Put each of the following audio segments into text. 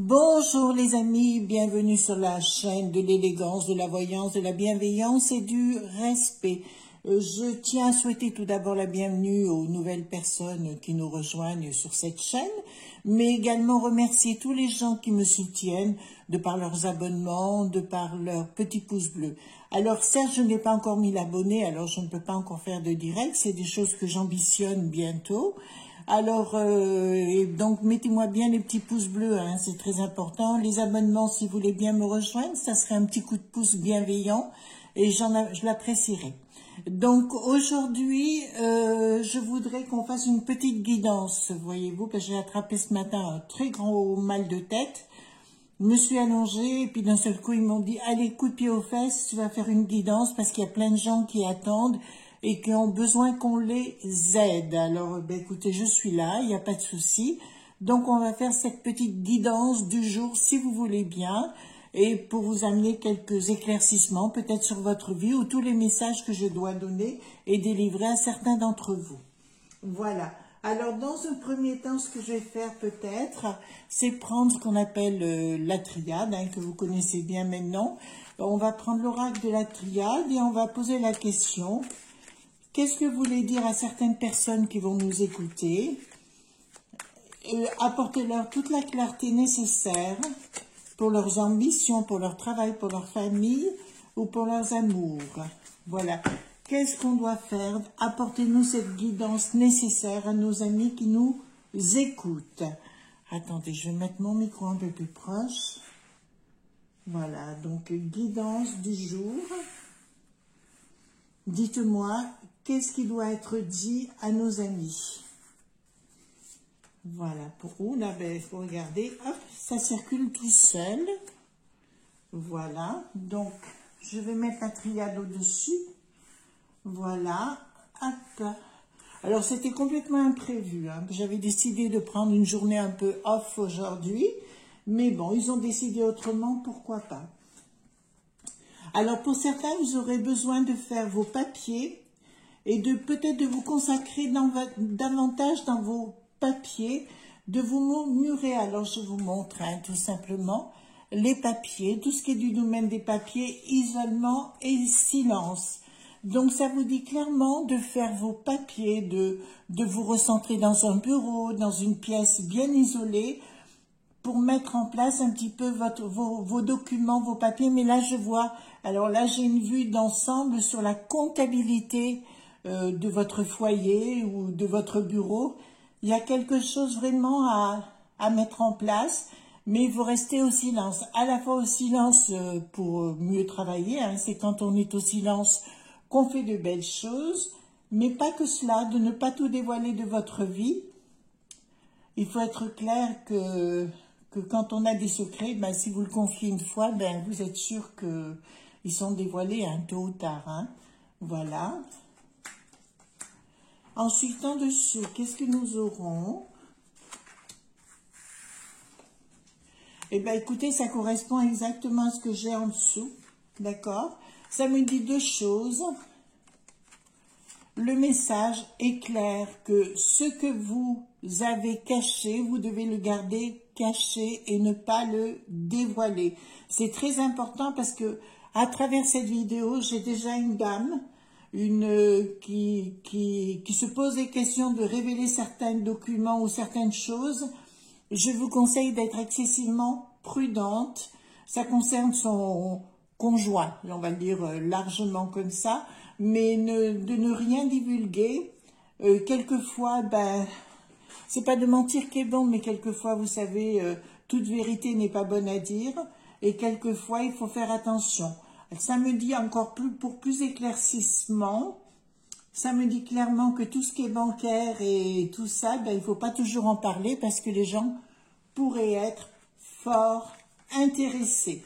Bonjour les amis, bienvenue sur la chaîne de l'élégance, de la voyance, de la bienveillance et du respect. Je tiens à souhaiter tout d'abord la bienvenue aux nouvelles personnes qui nous rejoignent sur cette chaîne, mais également remercier tous les gens qui me soutiennent de par leurs abonnements, de par leurs petits pouces bleus. Alors certes, je n'ai pas encore 1000 abonnés, alors je ne peux pas encore faire de direct, c'est des choses que j'ambitionne bientôt. Alors, donc, mettez-moi bien les petits pouces bleus, hein, c'est très important. Les abonnements, si vous voulez bien me rejoindre, ça serait un petit coup de pouce bienveillant et je l'apprécierais. Donc, aujourd'hui, je voudrais qu'on fasse une petite guidance, voyez-vous, parce que j'ai attrapé ce matin un très grand mal de tête. Je me suis allongée et puis d'un seul coup, ils m'ont dit « Allez, coup de pied aux fesses, tu vas faire une guidance parce qu'il y a plein de gens qui attendent. » et qui ont besoin qu'on les aide. Alors, ben, écoutez, je suis là, il n'y a pas de souci. Donc, on va faire cette petite guidance du jour, si vous voulez bien, et pour vous amener quelques éclaircissements, peut-être sur votre vie, ou tous les messages que je dois donner et délivrer à certains d'entre vous. Voilà. Alors, dans un premier temps, ce que je vais faire peut-être, c'est prendre ce qu'on appelle la triade, hein, que vous connaissez bien maintenant. On va prendre l'oracle de la triade et on va poser la question... Qu'est-ce que vous voulez dire à certaines personnes qui vont nous écouter? Apportez-leur toute la clarté nécessaire pour leurs ambitions, pour leur travail, pour leur famille ou pour leurs amours. Voilà. Qu'est-ce qu'on doit faire? Apportez-nous cette guidance nécessaire à nos amis qui nous écoutent. Attendez, je vais mettre mon micro un peu plus proche. Voilà, donc guidance du jour. Dites-moi, qu'est-ce qui doit être dit à nos amis? Voilà, pour vous, là, ben, il faut regarder, hop, ça circule tout seul. Voilà, donc, je vais mettre la triade au-dessus. Voilà, hop. Alors, c'était complètement imprévu, hein. J'avais décidé de prendre une journée un peu off aujourd'hui, mais bon, ils ont décidé autrement, pourquoi pas. Alors, pour certains, vous aurez besoin de faire vos papiers et de peut-être de vous consacrer davantage dans vos papiers, de vous murmurer. Alors, je vous montre, hein, tout simplement, les papiers, tout ce qui est du domaine des papiers, isolement et silence. Donc, ça vous dit clairement de faire vos papiers, de vous recentrer dans un bureau, dans une pièce bien isolée, pour mettre en place un petit peu vos documents, vos papiers. Mais là, je vois, alors là, j'ai une vue d'ensemble sur la comptabilité de votre foyer ou de votre bureau. Il y a quelque chose vraiment à mettre en place, mais il faut rester au silence. À la fois au silence pour mieux travailler, hein, c'est quand on est au silence qu'on fait de belles choses, mais pas que cela, de ne pas tout dévoiler de votre vie. Il faut être clair que quand on a des secrets, ben, si vous le confiez une fois, ben, vous êtes sûr qu'ils sont dévoilés hein, tôt ou tard. Hein. Voilà. Ensuite, en dessous, qu'est-ce que nous aurons? Eh bien, écoutez, ça correspond exactement à ce que j'ai en dessous. D'accord? Ça me dit deux choses. Le message est clair que ce que vous avez caché, vous devez le garder caché et ne pas le dévoiler. C'est très important parce que à travers cette vidéo, j'ai déjà une dame qui se pose des questions de révéler certains documents ou certaines choses. Je vous conseille d'être excessivement prudente. Ça concerne son conjoint, on va le dire largement comme ça, mais de ne rien divulguer. Quelquefois, ben, c'est pas de mentir qui est bon, mais quelquefois, vous savez, toute vérité n'est pas bonne à dire, et quelquefois, il faut faire attention. Ça me dit encore pour plus éclaircissement, ça me dit clairement que tout ce qui est bancaire et tout ça, ben, il ne faut pas toujours en parler parce que les gens pourraient être fort intéressés.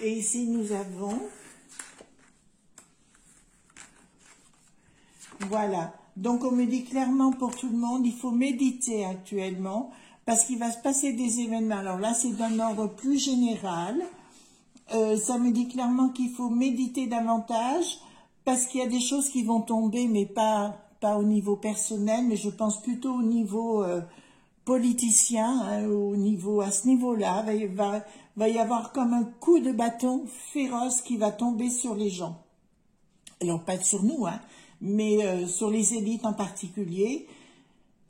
Et ici, nous avons Voilà. Donc, on me dit clairement pour tout le monde, il faut méditer actuellement parce qu'il va se passer des événements. Alors là, c'est d'un ordre plus général. Ça me dit clairement qu'il faut méditer davantage parce qu'il y a des choses qui vont tomber, mais pas au niveau personnel, mais je pense plutôt au niveau politicien, hein, à ce niveau-là. Va y avoir comme un coup de bâton féroce qui va tomber sur les gens. Alors, pas sur nous, hein, mais sur les élites en particulier.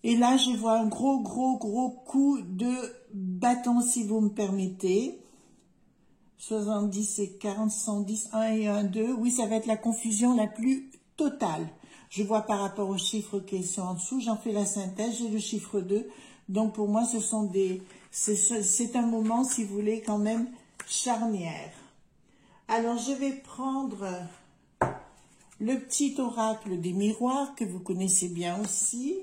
Et là, je vois un gros coup de bâton, si vous me permettez. 70 et 40, 110, 1 et 1, 2. Oui, ça va être la confusion la plus totale. Je vois par rapport aux chiffres qui sont en dessous, j'en fais la synthèse, j'ai le chiffre 2. Donc, pour moi, c'est un moment, si vous voulez, quand même charnière. Alors, je vais prendre le petit oracle des miroirs que vous connaissez bien aussi.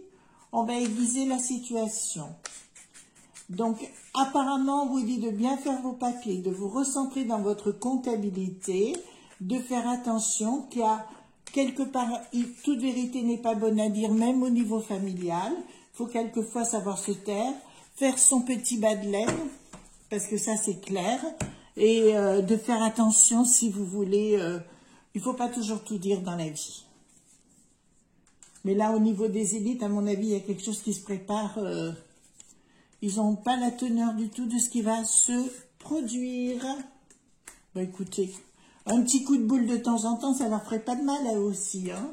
On va aiguiser la situation. Donc, apparemment, on vous dit de bien faire vos papiers, de vous recentrer dans votre comptabilité, de faire attention qu'il y a quelque part, toute vérité n'est pas bonne à dire, même au niveau familial. Il faut quelquefois savoir se taire, faire son petit bas de laine, parce que ça c'est clair, et de faire attention si vous voulez, il ne faut pas toujours tout dire dans la vie. Mais là, au niveau des élites, à mon avis, il y a quelque chose qui se prépare. Ils n'ont pas la teneur du tout de ce qui va se produire. Bon, écoutez, un petit coup de boule de temps en temps, ça leur ferait pas de mal à eux aussi, hein.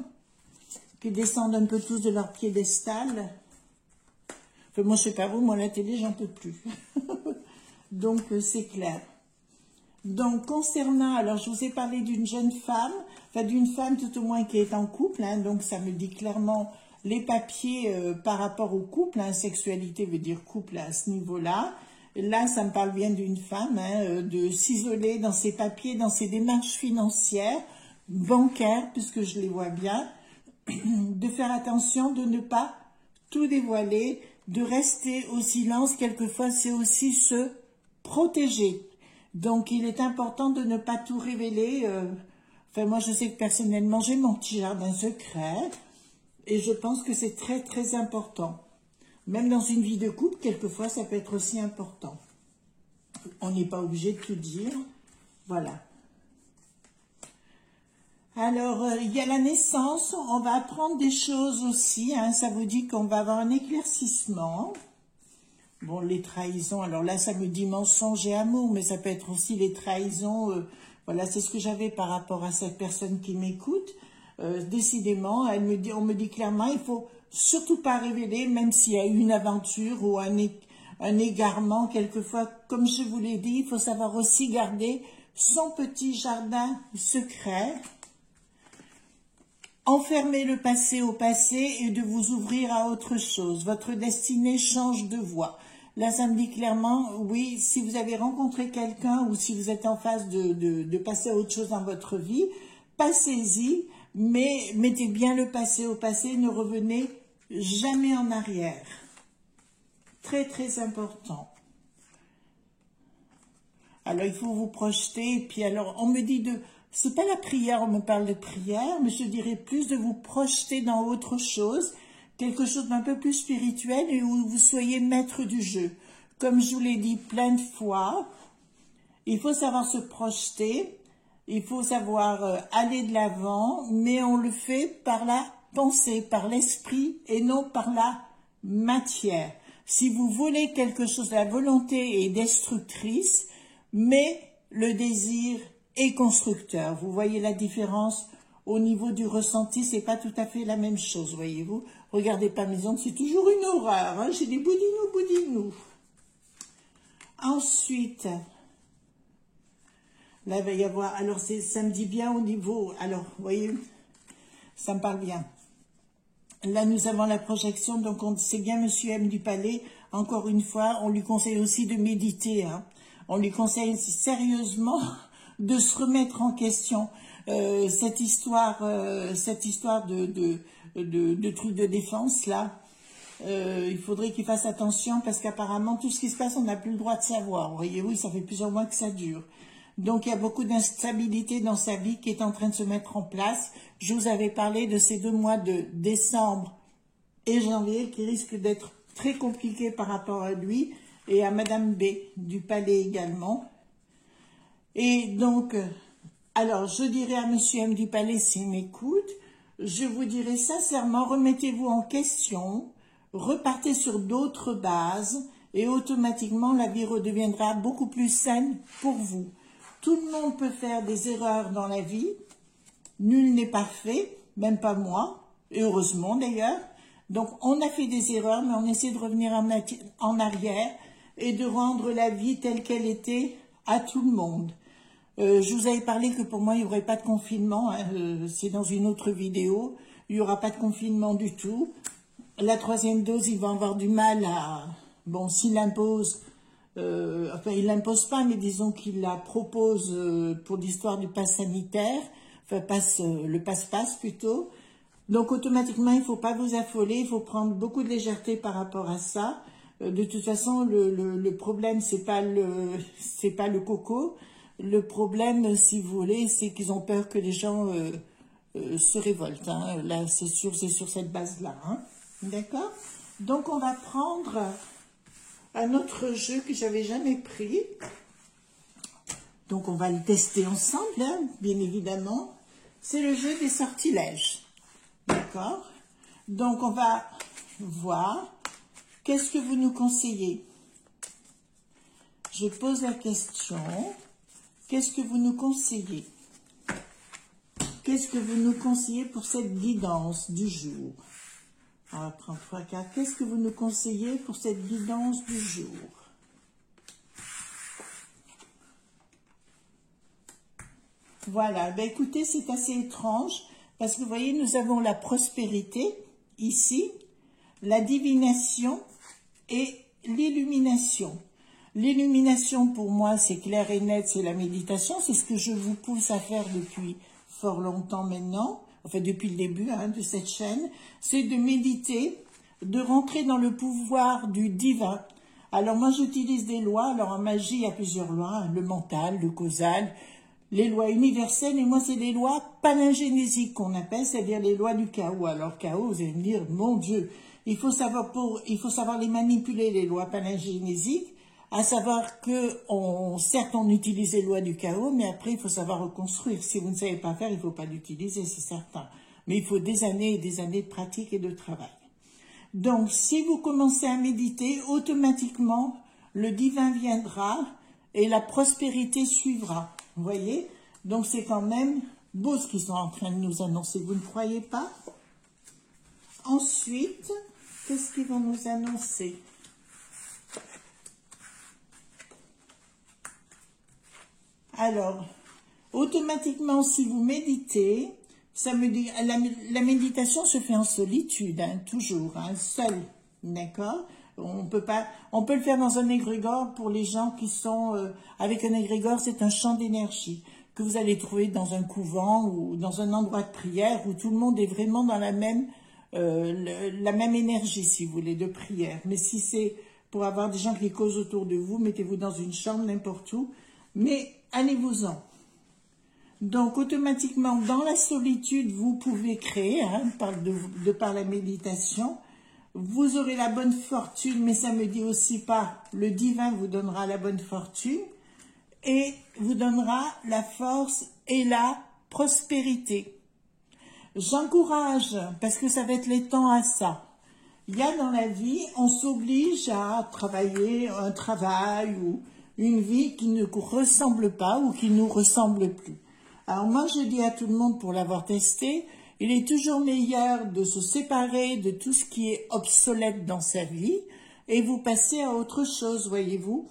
Qu'ils descendent un peu tous de leur piédestal. Enfin, moi, je sais pas vous, moi, la télé, j'en peux plus. Donc, c'est clair. Donc, concernant, alors, je vous ai parlé d'une jeune femme, enfin, d'une femme tout au moins qui est en couple, hein, donc ça me dit clairement les papiers par rapport au couple, hein, sexualité veut dire couple à ce niveau-là. Là, ça me parle bien d'une femme, hein, de s'isoler dans ses papiers, dans ses démarches financières, bancaires, puisque je les vois bien, de faire attention, de ne pas tout dévoiler, de rester au silence. Quelquefois, c'est aussi se protéger. Donc, il est important de ne pas tout révéler. Enfin, moi, je sais que personnellement, j'ai mon petit jardin secret. Et je pense que c'est très important. Même dans une vie de couple, quelquefois, ça peut être aussi important. On n'est pas obligé de tout dire. Voilà. Alors, il y a la naissance. On va apprendre des choses aussi. Hein, ça vous dit qu'on va avoir un éclaircissement. Bon, les trahisons. Alors là, ça me dit mensonge et amour. Mais ça peut être aussi les trahisons. Voilà, c'est ce que j'avais par rapport à cette personne qui m'écoute. Décidément, on me dit clairement, il faut surtout pas révéler, même s'il y a eu une aventure ou un égarement, quelquefois, comme je vous l'ai dit, il faut savoir aussi garder son petit jardin secret, enfermer le passé au passé et de vous ouvrir à autre chose. Votre destinée change de voie. Là, ça me dit clairement, oui, si vous avez rencontré quelqu'un ou si vous êtes en phase de passer à autre chose dans votre vie, passez-y. Mais mettez bien le passé au passé, ne revenez jamais en arrière. Très important. Alors, il faut vous projeter. Et puis, alors, on me dit c'est pas la prière, on me parle de prière, mais je dirais plus de vous projeter dans autre chose, quelque chose d'un peu plus spirituel et où vous soyez maître du jeu. Comme je vous l'ai dit plein de fois, il faut savoir se projeter. Il faut savoir aller de l'avant, mais on le fait par la pensée, par l'esprit et non par la matière. Si vous voulez quelque chose, la volonté est destructrice, mais le désir est constructeur. Vous voyez la différence au niveau du ressenti, c'est pas tout à fait la même chose, voyez-vous. Regardez pas mes ongles, c'est toujours une horreur, hein, j'ai des boudinous. Ensuite... Là, il va y avoir, alors ça me dit bien au niveau, alors, vous voyez, ça me parle bien. Là, nous avons la projection, donc c'est bien Monsieur M du Palais. Encore une fois, on lui conseille aussi de méditer. Hein. On lui conseille sérieusement de se remettre en question. Cette histoire de truc de défense, là, il faudrait qu'il fasse attention parce qu'apparemment, tout ce qui se passe, on n'a plus le droit de savoir. Voyez-vous, ça fait plusieurs mois que ça dure. Donc, il y a beaucoup d'instabilité dans sa vie qui est en train de se mettre en place. Je vous avais parlé de ces 2 mois de décembre et janvier qui risquent d'être très compliqués par rapport à lui et à Madame B du Palais également. Et donc, alors, je dirais à Monsieur M du Palais s'il m'écoute, je vous dirais sincèrement, remettez-vous en question, repartez sur d'autres bases et automatiquement la vie redeviendra beaucoup plus saine pour vous. Tout le monde peut faire des erreurs dans la vie, nul n'est parfait, même pas moi, et heureusement d'ailleurs. Donc on a fait des erreurs, mais on essaie de revenir en arrière et de rendre la vie telle qu'elle était à tout le monde. Je vous avais parlé que pour moi, il n'y aurait pas de confinement. Hein, c'est dans une autre vidéo. Il n'y aura pas de confinement du tout. La 3e dose, il va avoir du mal à... Bon, s'il l'impose... enfin, il ne l'impose pas, mais disons qu'il la propose pour l'histoire du pass sanitaire. Enfin, le passe-passe plutôt. Donc, automatiquement, il ne faut pas vous affoler. Il faut prendre beaucoup de légèreté par rapport à ça. De toute façon, le problème, c'est pas le coco. Le problème, si vous voulez, c'est qu'ils ont peur que les gens se révoltent. Hein. Là, c'est sur cette base-là. Hein. D'accord? Donc, on va prendre un autre jeu que j'avais jamais pris. Donc, on va le tester ensemble, hein, bien évidemment. C'est le jeu des sortilèges. D'accord? Donc, on va voir qu'est-ce que vous nous conseillez. Je pose la question... Qu'est-ce que vous nous conseillez? Qu'est-ce que vous nous conseillez pour cette guidance du jour? On va prendre 3 cartes. Qu'est-ce que vous nous conseillez pour cette guidance du jour? Voilà. Ben écoutez, c'est assez étrange parce que vous voyez, nous avons la prospérité ici, la divination et l'illumination. L'illumination, pour moi, c'est clair et net, c'est la méditation. C'est ce que je vous pousse à faire depuis fort longtemps maintenant, enfin depuis le début hein, de cette chaîne. C'est de méditer, de rentrer dans le pouvoir du divin. Alors moi, j'utilise des lois. Alors en magie, il y a plusieurs lois, hein, le mental, le causal, les lois universelles. Et moi, c'est les lois palingénésiques qu'on appelle, c'est-à-dire les lois du chaos. Alors chaos, vous allez me dire, mon Dieu, il faut savoir les manipuler, les lois palingénésiques. À savoir que, certes, on utilise les lois du chaos, mais après, il faut savoir reconstruire. Si vous ne savez pas faire, il ne faut pas l'utiliser, c'est certain. Mais il faut des années et des années de pratique et de travail. Donc, si vous commencez à méditer, automatiquement, le divin viendra et la prospérité suivra. Vous voyez? Donc, c'est quand même beau ce qu'ils sont en train de nous annoncer. Vous ne croyez pas? Ensuite, qu'est-ce qu'ils vont nous annoncer? Alors, automatiquement, si vous méditez, ça me dit, la méditation se fait en solitude, hein, toujours, hein, seul, d'accord? On peut le faire dans un égrégore pour les gens qui sont, avec un égrégore, c'est un champ d'énergie que vous allez trouver dans un couvent ou dans un endroit de prière où tout le monde est vraiment dans la même énergie, si vous voulez, de prière. Mais si c'est pour avoir des gens qui causent autour de vous, mettez-vous dans une chambre, n'importe où, mais allez-vous-en. Donc, automatiquement, dans la solitude, vous pouvez créer, hein, par la méditation. Vous aurez la bonne fortune, mais ça me dit aussi pas, le divin vous donnera la bonne fortune et vous donnera la force et la prospérité. J'encourage, parce que ça va être les temps à ça. Il y a dans la vie, on s'oblige à travailler un travail ou une vie qui ne ressemble pas ou qui nous ressemble plus. Alors moi, je dis à tout le monde, pour l'avoir testé, il est toujours meilleur de se séparer de tout ce qui est obsolète dans sa vie et vous passez à autre chose, voyez-vous.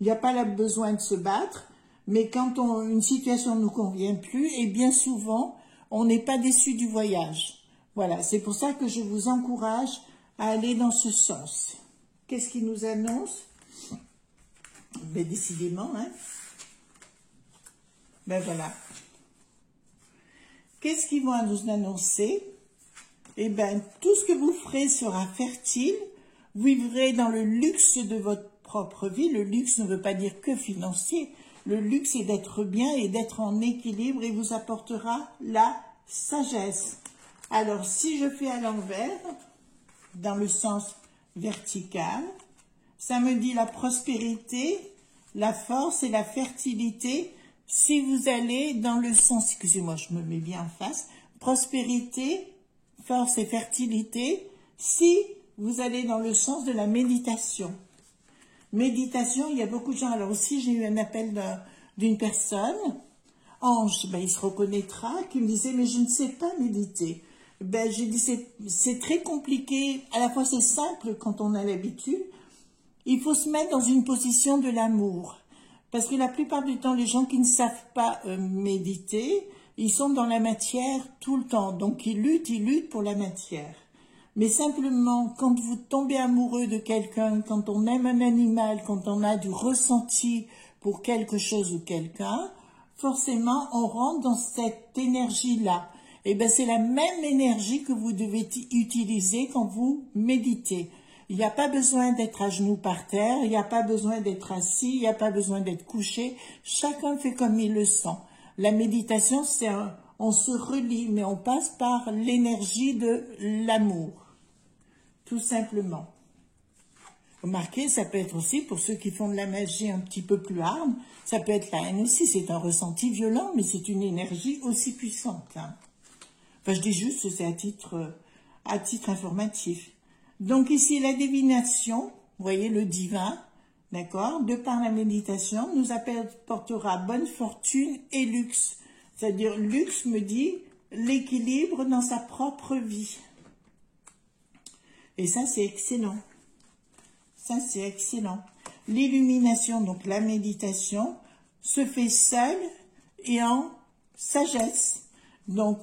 Il n'y a pas besoin de se battre, mais quand une situation ne nous convient plus, et bien souvent, on n'est pas déçu du voyage. Voilà, c'est pour ça que je vous encourage à aller dans ce sens. Qu'est-ce qu'il nous annonce? Ben, décidément, hein. Ben voilà. Qu'est-ce qu'ils vont nous annoncer? Eh bien, tout ce que vous ferez sera fertile. Vous vivrez dans le luxe de votre propre vie. Le luxe ne veut pas dire que financier. Le luxe est d'être bien et d'être en équilibre et vous apportera la sagesse. Alors, si je fais à l'envers, dans le sens vertical, ça me dit la prospérité, la force et la fertilité. Si vous allez dans le sens, excusez-moi, je me mets bien en face, prospérité, force et fertilité, si vous allez dans le sens de la méditation. Méditation, il y a beaucoup de gens. Alors aussi, j'ai eu un appel d'une personne, Ange, ben, il se reconnaîtra, qui me disait, mais je ne sais pas méditer. Ben, j'ai dit, c'est très compliqué. À la fois, c'est simple quand on a l'habitude. Il faut se mettre dans une position de l'amour. Parce que la plupart du temps, les gens qui ne savent pas méditer, ils sont dans la matière tout le temps. Donc, ils luttent pour la matière. Mais simplement, quand vous tombez amoureux de quelqu'un, quand on aime un animal, quand on a du ressenti pour quelque chose ou quelqu'un, forcément, on rentre dans cette énergie-là. Et bien, c'est la même énergie que vous devez utiliser quand vous méditez. Il n'y a pas besoin d'être à genoux par terre, il n'y a pas besoin d'être assis, il n'y a pas besoin d'être couché. Chacun fait comme il le sent. La méditation, on se relie, mais on passe par l'énergie de l'amour. Tout simplement. Remarquez, ça peut être aussi, pour ceux qui font de la magie un petit peu plus hard, ça peut être la haine aussi. C'est un ressenti violent, mais c'est une énergie aussi puissante. Hein. Enfin, je dis juste, c'est à titre informatif. Donc ici, la divination, vous voyez le divin, d'accord, de par la méditation, nous apportera bonne fortune et luxe. C'est-à-dire, luxe me dit l'équilibre dans sa propre vie. Et ça, c'est excellent. Ça, c'est excellent. L'illumination, donc la méditation, se fait seule et en sagesse. Donc,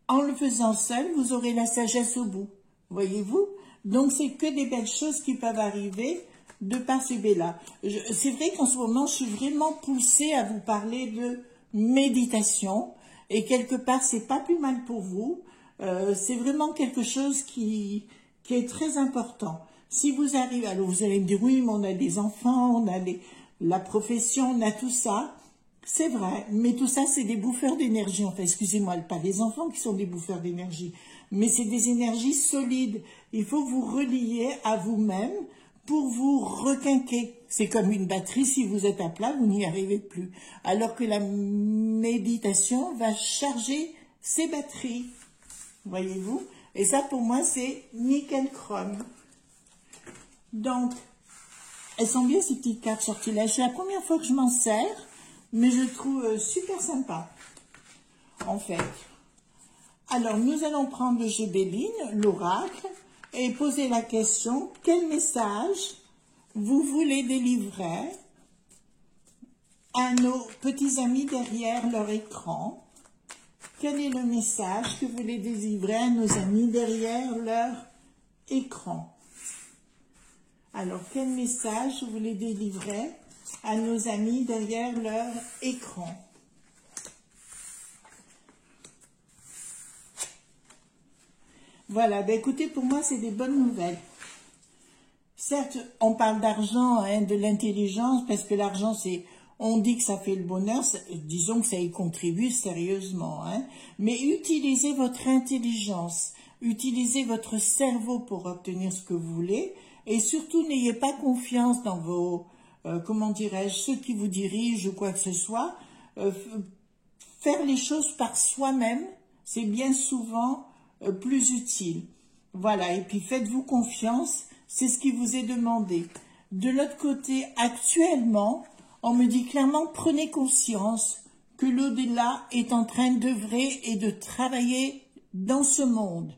en le faisant seul, vous aurez la sagesse au bout. Voyez-vous? Donc, c'est que des belles choses qui peuvent arriver de par ces belles-là. C'est vrai qu'en ce moment, je suis vraiment poussée à vous parler de méditation. Et quelque part, c'est pas plus mal pour vous. C'est vraiment quelque chose qui est très important. Si vous arrivez, alors vous allez me dire, oui, mais on a des enfants, on a la profession, on a tout ça. C'est vrai, mais tout ça, c'est des bouffeurs d'énergie. Enfin, excusez-moi, pas les enfants qui sont des bouffeurs d'énergie, mais c'est des énergies solides. Il faut vous relier à vous-même pour vous requinquer. C'est comme une batterie, si vous êtes à plat, vous n'y arrivez plus. Alors que la méditation va charger ces batteries. Voyez-vous? Et ça, pour moi, c'est nickel chrome. Donc, elles sont bien ces petites cartes sortilèges. C'est la première fois que je m'en sers, mais je le trouve super sympa, en fait. Alors, nous allons prendre le jeu Béline, l'oracle, et poser la question, quel message vous voulez délivrer à nos petits amis derrière leur écran? Quel est le message que vous voulez délivrer à nos amis derrière leur écran? Alors, quel message vous voulez délivrer à nos amis derrière leur écran? Voilà, ben écoutez, pour moi, c'est des bonnes nouvelles. Certes, on parle d'argent, hein, de l'intelligence, parce que l'argent, on dit que ça fait le bonheur, disons que ça y contribue sérieusement, hein, mais utilisez votre intelligence, utilisez votre cerveau pour obtenir ce que vous voulez, et surtout, n'ayez pas confiance dans vos, comment dirais-je, ceux qui vous dirigent ou quoi que ce soit. Faire les choses par soi-même, c'est bien souvent plus utile. Voilà, et puis faites-vous confiance, c'est ce qui vous est demandé. De l'autre côté, actuellement, on me dit clairement, prenez conscience que l'au-delà est en train d'œuvrer et de travailler dans ce monde.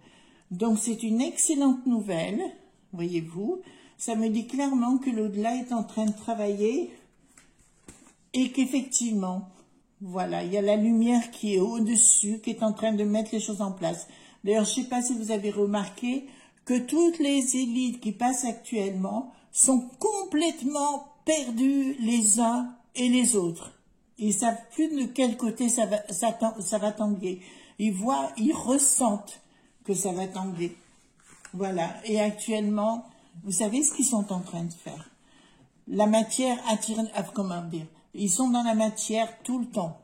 Donc c'est une excellente nouvelle, voyez-vous. Ça me dit clairement que l'au-delà est en train de travailler et qu'effectivement, voilà, il y a la lumière qui est au-dessus, qui est en train de mettre les choses en place. D'ailleurs, je ne sais pas si vous avez remarqué que toutes les élites qui passent actuellement sont complètement perdus les uns et les autres. Ils ne savent plus de quel côté ça va tanguer. Ils voient, ils ressentent que ça va tanguer. Voilà. Et actuellement, vous savez ce qu'ils sont en train de faire. La matière attire, comment dire, Ils sont dans la matière tout le temps.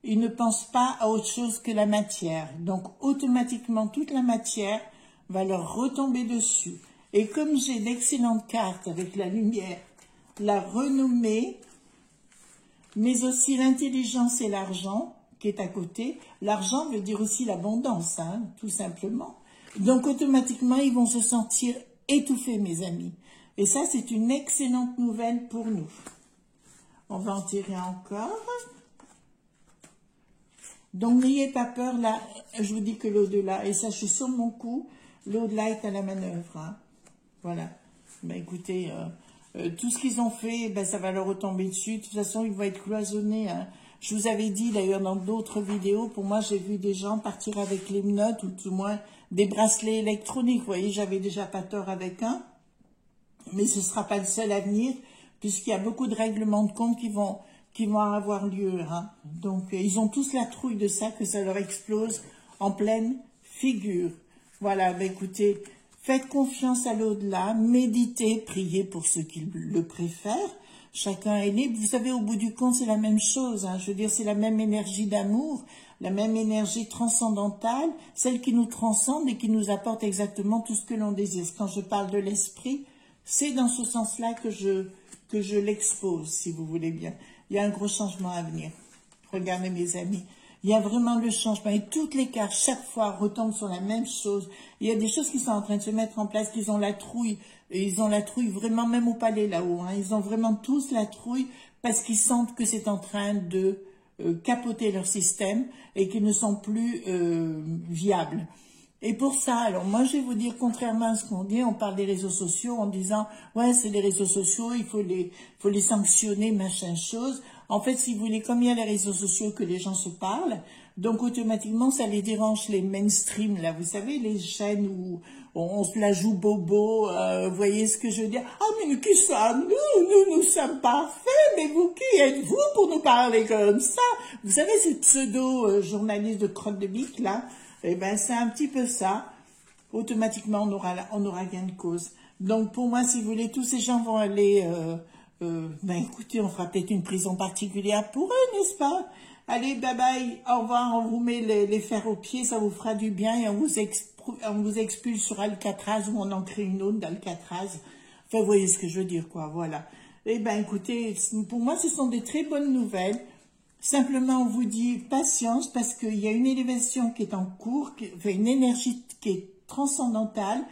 Ils ne pensent pas à autre chose que la matière. Donc, automatiquement, toute la matière va leur retomber dessus. Et comme j'ai d'excellentes cartes avec la lumière, la renommée, mais aussi l'intelligence et l'argent qui est à côté. L'argent veut dire aussi l'abondance, hein, tout simplement. Donc, automatiquement, ils vont se sentir étouffés, mes amis. Et ça, c'est une excellente nouvelle pour nous. On va en tirer encore. Donc, n'ayez pas peur, là, je vous dis que l'au-delà, et ça, je suis sur mon coup, l'au-delà est à la manœuvre. Hein. Voilà. Ben, écoutez, tout ce qu'ils ont fait, ben, ça va leur retomber dessus. De toute façon, ils vont être cloisonnés. Hein. Je vous avais dit, d'ailleurs, dans d'autres vidéos, pour moi, j'ai vu des gens partir avec les menottes, ou tout moins des bracelets électroniques. Vous voyez, j'avais déjà pas tort avec un. Mais ce ne sera pas le seul à venir, puisqu'il y a beaucoup de règlements de compte qui vont avoir lieu. Hein. Donc, ils ont tous la trouille de ça, que ça leur explose en pleine figure. Voilà, ben écoutez, faites confiance à l'au-delà, méditez, priez pour ceux qui le préfèrent. Chacun est libre. Vous savez, au bout du compte, c'est la même chose. Hein. Je veux dire, c'est la même énergie d'amour, la même énergie transcendantale, celle qui nous transcende et qui nous apporte exactement tout ce que l'on désire. Quand je parle de l'esprit, c'est dans ce sens-là que je l'expose, si vous voulez bien. Il y a un gros changement à venir. Regardez, mes amis. Il y a vraiment le changement. Et toutes les cartes, chaque fois, retombent sur la même chose. Il y a des choses qui sont en train de se mettre en place, qu'ils ont la trouille. Et ils ont la trouille vraiment, même au palais là-haut. Hein. Ils ont vraiment tous la trouille parce qu'ils sentent que c'est en train de capoter leur système et qu'ils ne sont plus viables. Et pour ça, alors moi je vais vous dire, contrairement à ce qu'on dit, on parle des réseaux sociaux en disant « ouais, c'est les réseaux sociaux, il faut les sanctionner, machin chose ». En fait, si vous voulez, comme il y a les réseaux sociaux que les gens se parlent, donc automatiquement ça les dérange, les mainstream, là, vous savez, les chaînes où on se la joue bobo, vous voyez ce que je veux dire? « Ah, mais qui sommes-nous? Nous sommes parfaits, mais vous, qui êtes-vous pour nous parler comme ça ?» Vous savez, ces pseudo-journalistes de crotte de bique, là, eh ben, c'est un petit peu ça. Automatiquement, on aura gain de cause. Donc, pour moi, si vous voulez, tous ces gens vont aller... ben, écoutez, on fera peut-être une prison particulière pour eux, n'est-ce pas? Allez, bye bye, au revoir, on vous met les fers aux pieds, ça vous fera du bien et on vous expulse sur Alcatraz ou on en crée une autre d'Alcatraz. Enfin, vous voyez ce que je veux dire, quoi, voilà. Eh ben, écoutez, pour moi, ce sont des très bonnes nouvelles. Simplement, on vous dit patience parce qu'il y a une élévation qui est en cours, enfin une énergie qui est transcendantale,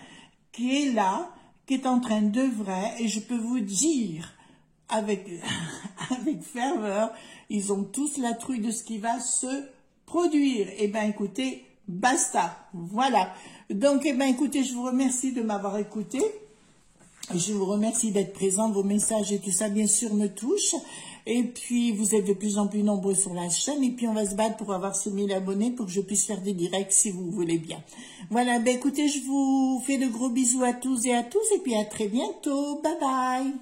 qui est là, qui est en train d'œuvrer. Et je peux vous dire, avec ferveur, ils ont tous la trouille de ce qui va se produire. Eh bien, écoutez, basta. Voilà. Donc, eh bien, écoutez, je vous remercie de m'avoir écouté. Je vous remercie d'être présent. Vos messages et tout ça, bien sûr, me touchent. Et puis, vous êtes de plus en plus nombreux sur la chaîne. Et puis, on va se battre pour avoir ces 1000 abonnés pour que je puisse faire des directs si vous voulez bien. Voilà, ben écoutez, je vous fais de gros bisous à tous et à tous. Et puis, à très bientôt. Bye bye.